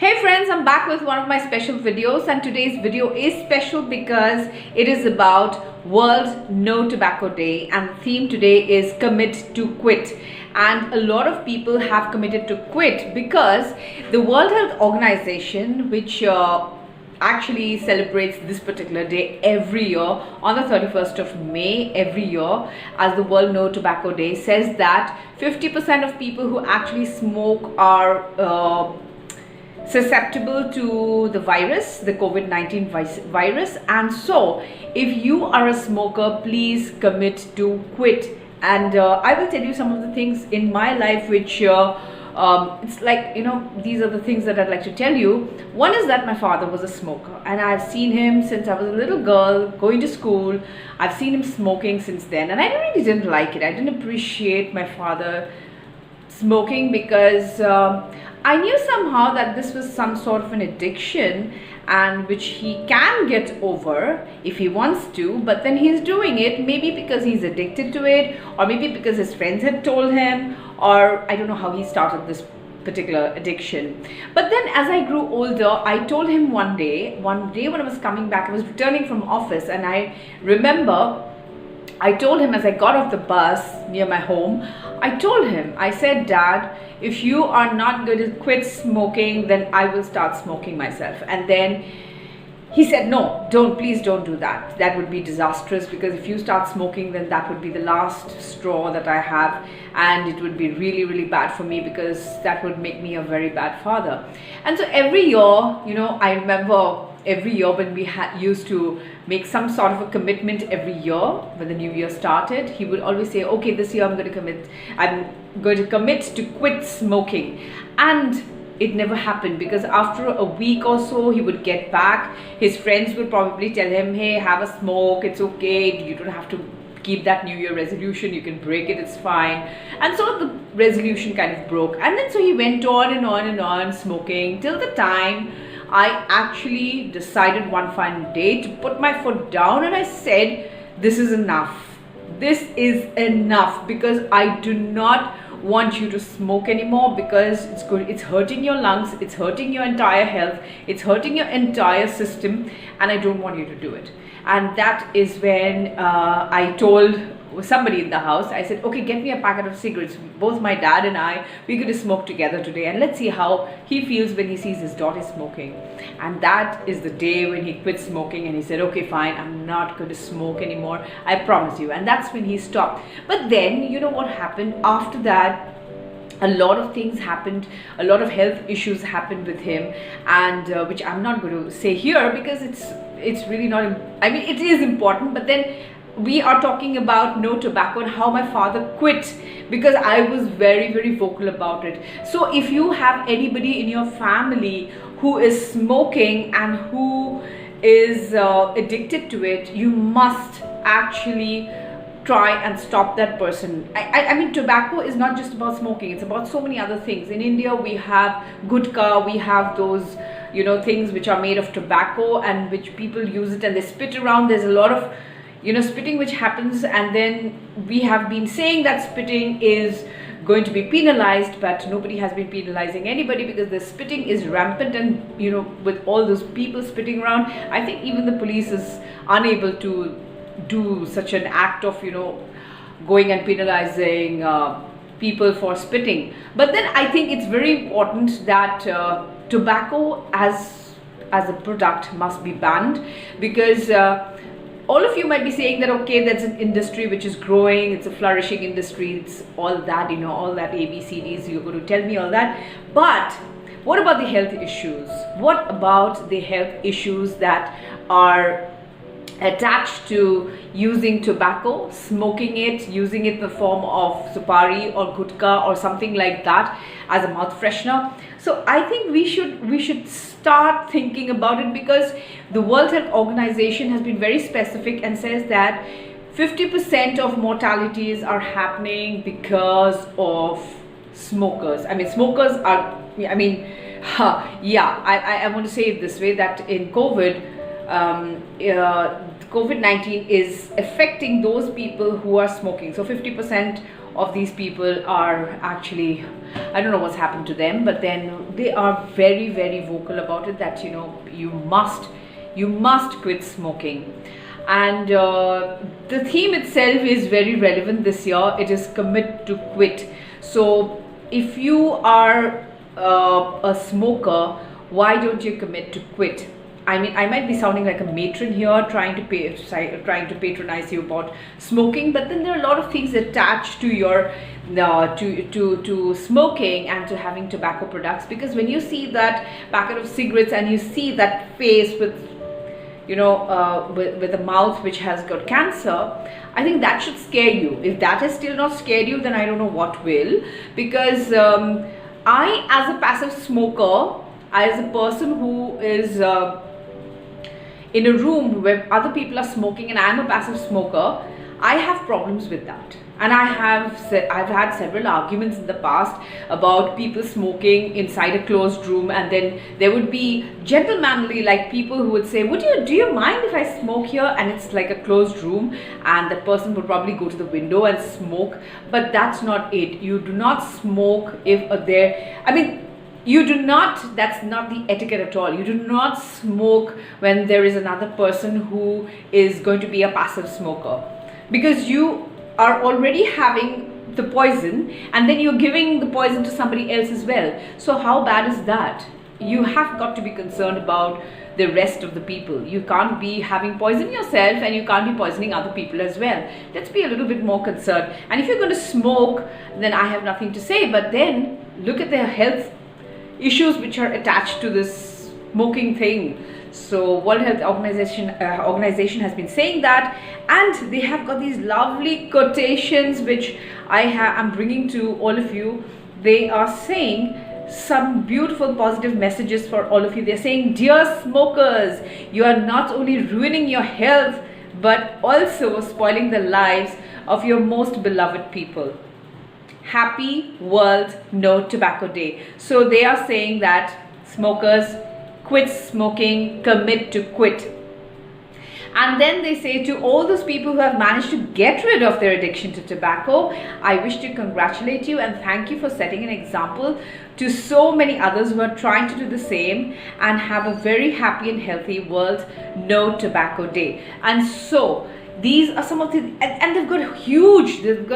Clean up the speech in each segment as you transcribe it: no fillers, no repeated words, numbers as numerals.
Hey friends, I'm back with one of my special videos, and today's video is special because it is about World No Tobacco Day, and the theme today is commit to quit. And a lot of people have committed to quit because the World Health Organization, which actually celebrates this particular day every year on the 31st of May every year as the World No Tobacco Day, says that 50% of people who actually smoke are susceptible to the virus, the COVID-19 virus. And so if you are a smoker, please commit to quit. And I will tell you some of the things in my life which it's like, these are the things that I'd like to tell you. One is that my father was a smoker, and I've seen him since I was a little girl going to school. I've seen him smoking since then, and I really didn't like it. I didn't appreciate my father smoking because I knew somehow that this was some sort of an addiction, and which he can get over if he wants to, but then he's doing it maybe because he's addicted to it, or maybe because his friends had told him, or I don't know how he started this particular addiction. But then as I grew older, I told him one day when I was coming back, I was returning from office, and I remember I told him as I got off the bus near my home, I said, Dad, if you are not going to quit smoking, then I will start smoking myself. And then he said, no, please don't do that. That would be disastrous, because if you start smoking, then that would be the last straw that I have, and it would be really, really bad for me, because that would make me a very bad father. And so every year, I remember every year when we used to make some sort of a commitment every year when the new year started, he would always say, okay, this year I'm going to commit to quit smoking. And it never happened, because after a week or so he would get back. His friends would probably tell him, hey, have a smoke, it's okay, you don't have to keep that new year resolution, you can break it, it's fine. And so the resolution kind of broke, and then so he went on and on and on smoking till the time I actually decided one fine day to put my foot down, and I said, this is enough. This is enough, because I do not want you to smoke anymore, because it's hurting your lungs, it's hurting your entire health, it's hurting your entire system, and I don't want you to do it. And that is when I told somebody in the house, I said, okay, get me a packet of cigarettes. Both my dad and I, we're going to smoke together today, and let's see how he feels when he sees his daughter smoking. And that is the day when he quit smoking, and he said, okay, fine, I'm not going to smoke anymore, I promise you. And that's when he stopped. But then, you know what happened after that? A lot of things happened, a lot of health issues happened with him, and which I'm not going to say here, because it's really not, I mean, it is important, but then we are talking about no tobacco and how my father quit, because I was very, very vocal about it. So if you have anybody in your family who is smoking and who is addicted to it, you must actually try and stop that person. I mean, tobacco is not just about smoking, it's about so many other things. In India, we have gutka, we have those things which are made of tobacco, and which people use it and they spit around. There's a lot of spitting which happens, and then we have been saying that spitting is going to be penalized, but nobody has been penalizing anybody, because the spitting is rampant, and with all those people spitting around, I think even the police is unable to do such an act of going and penalizing people for spitting. But then I think it's very important that tobacco as a product must be banned, because all of you might be saying that, okay, that's an industry which is growing, it's a flourishing industry, it's all that, all that ABCDs, you're going to tell me all that. But what about the health issues? What about the health issues that are attached to using tobacco, smoking it, using it in the form of supari or gutka or something like that as a mouth freshener? So I think we should start thinking about it, because the World Health Organization has been very specific and says that 50% of mortalities are happening because of smokers. I mean, smokers are, I want to say it this way, that in COVID-19 is affecting those people who are smoking. So 50% of these people are actually, I don't know what's happened to them, but then they are very, very vocal about it, that you must quit smoking. And the theme itself is very relevant this year. It is commit to quit. So if you are a smoker, why don't you commit to quit? I mean, I might be sounding like a matron here, trying to patronize you about smoking, but then there are a lot of things attached to your to smoking and to having tobacco products. Because when you see that packet of cigarettes and you see that face with with a mouth which has got cancer, I think that should scare you. If that has still not scared you, then I don't know what will. Because I, as a passive smoker, as a person who is in a room where other people are smoking and I'm a passive smoker, I have problems with that. And I've had several arguments in the past about people smoking inside a closed room, and then there would be gentlemanly like people who would say, do you mind if I smoke here? And it's like a closed room, and that person would probably go to the window and smoke. But that's not it. You do not smoke if that's not the etiquette at all. You do not smoke when there is another person who is going to be a passive smoker, because you are already having the poison and then you're giving the poison to somebody else as well. So how bad is that? You have got to be concerned about the rest of the people. You can't be having poison yourself and you can't be poisoning other people as well. Let's be a little bit more concerned. And if you're going to smoke, then I have nothing to say, but then look at the health issues which are attached to this smoking thing. So World Health Organization has been saying that, and they have got these lovely quotations which I'm bringing to all of you. They are saying some beautiful positive messages for all of you. They're saying, dear smokers, you are not only ruining your health but also spoiling the lives of your most beloved people. Happy World No Tobacco Day. So they are saying that smokers, quit smoking, commit to quit. And then they say to all those people who have managed to get rid of their addiction to tobacco, I wish to congratulate you and thank you for setting an example to so many others who are trying to do the same and have a very happy and healthy World No Tobacco Day. And so these are some of the, and they've got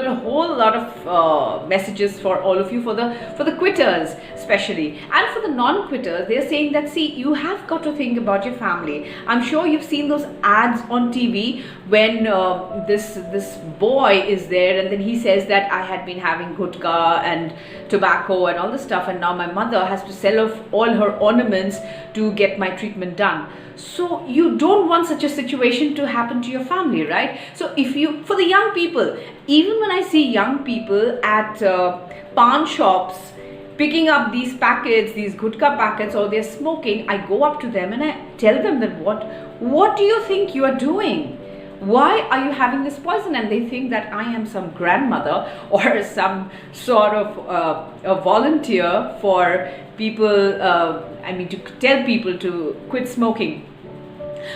a whole lot of messages for all of you, for the quitters especially, and for the non-quitters. They're saying that, see, you have got to think about your family. I'm sure you've seen those ads on TV when this boy is there and then he says that I had been having gutka and tobacco and all this stuff, and now my mother has to sell off all her ornaments to get my treatment done. So you don't want such a situation to happen to your family, right? So for the young people, even when I see young people at pawn shops picking up these packets, these gutka packets, or they're smoking, I go up to them and I tell them that what do you think you are doing? Why are you having this poison? And they think that I am some grandmother or some sort of a volunteer for people, to tell people to quit smoking.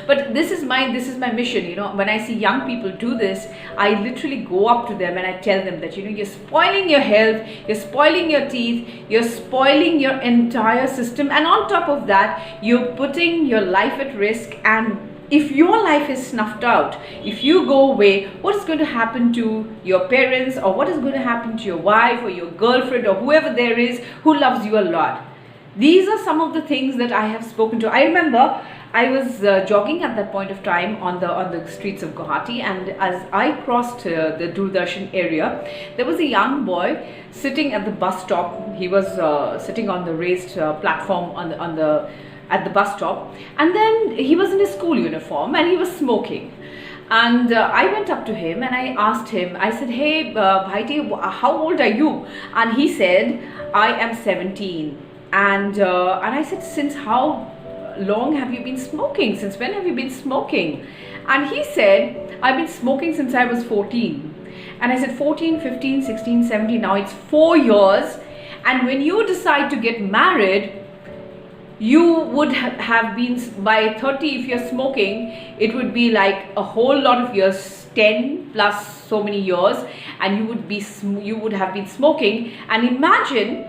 But this is my mission. When I see young people do this, I literally go up to them and I tell them that you're spoiling your health, you're spoiling your teeth, you're spoiling your entire system, and on top of that you're putting your life at risk. And if your life is snuffed out, if you go away, what is going to happen to your parents, or what is going to happen to your wife or your girlfriend or whoever there is who loves you a lot? These are some of the things that I have spoken to. I remember I was jogging at that point of time on the streets of Guwahati, and as I crossed the Doordarshan area, there was a young boy sitting at the bus stop. He was sitting on the raised platform at the bus stop, and then he was in his school uniform and he was smoking. And I went up to him and I asked him, I said, hey Bhaiti, how old are you? And he said, I am 17. And I said, since how long have you been smoking? Since when have you been smoking? And he said, I've been smoking since I was 14. And I said, 14, 15, 16, 17, now it's 4 years. And when you decide to get married, you would have been, by 30, if you're smoking, it would be like a whole lot of years, 10 plus so many years, and you would have been smoking. And imagine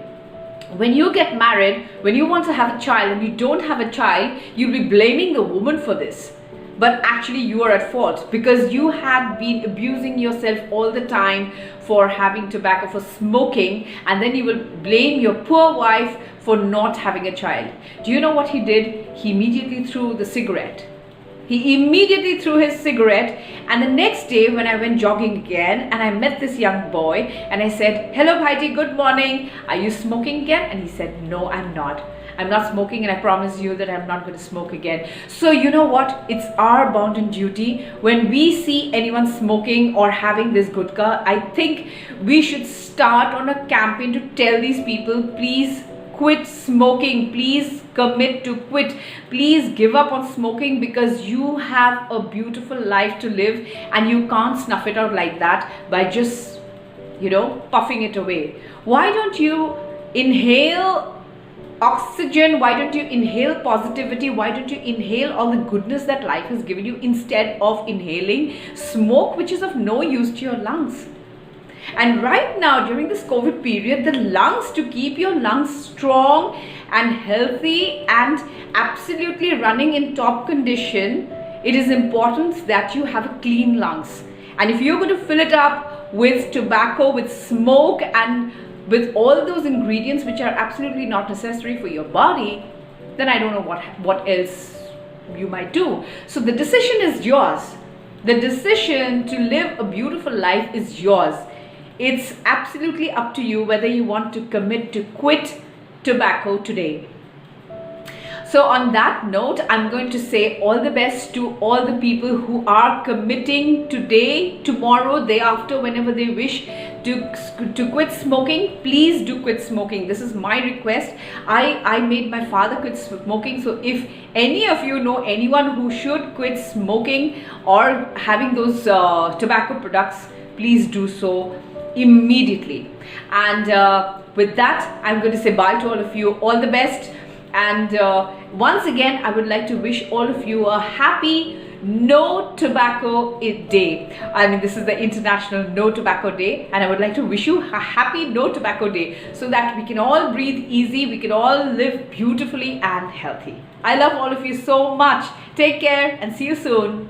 when you get married, when you want to have a child and you don't have a child, you'll be blaming the woman for this. But actually you are at fault, because you had been abusing yourself all the time for having tobacco, for smoking, and then you will blame your poor wife for not having a child. Do you know what he did? He immediately threw the cigarette. He immediately threw his cigarette, and the next day when I went jogging again and I met this young boy and I said, "Hello Bhaiji, good morning. Are you smoking again?" And he said, "No, I'm not. I'm not smoking, and I promise you that I'm not going to smoke again." So you know what? It's our bounden duty. When we see anyone smoking or having this gutka, I think we should start on a campaign to tell these people, please quit smoking, please commit to quit, please give up on smoking, because you have a beautiful life to live and you can't snuff it out like that by just, puffing it away. Why don't you inhale oxygen? Why don't you inhale positivity? Why don't you inhale all the goodness that life has given you, instead of inhaling smoke, which is of no use to your lungs? And right now, during this COVID period, the lungs, to keep your lungs strong and healthy and absolutely running in top condition, it is important that you have a clean lungs. And if you're going to fill it up with tobacco, with smoke, and with all those ingredients which are absolutely not necessary for your body, then I don't know what else you might do. So the decision is yours. The decision to live a beautiful life is yours. It's absolutely up to you whether you want to commit to quit tobacco today. So on that note, I'm going to say all the best to all the people who are committing today, tomorrow, day after, whenever they wish to quit smoking. Please do quit smoking. This is my request. I made my father quit smoking. So if any of you know anyone who should quit smoking or having those tobacco products, please do so immediately. And with that, I'm going to say bye to all of you. All the best. And once again, I would like to wish all of you a happy No Tobacco Day. I mean, this is the International No Tobacco Day, and I would like to wish you a happy No Tobacco Day, so that we can all breathe easy, we can all live beautifully and healthy. I love all of you so much. Take care and see you soon.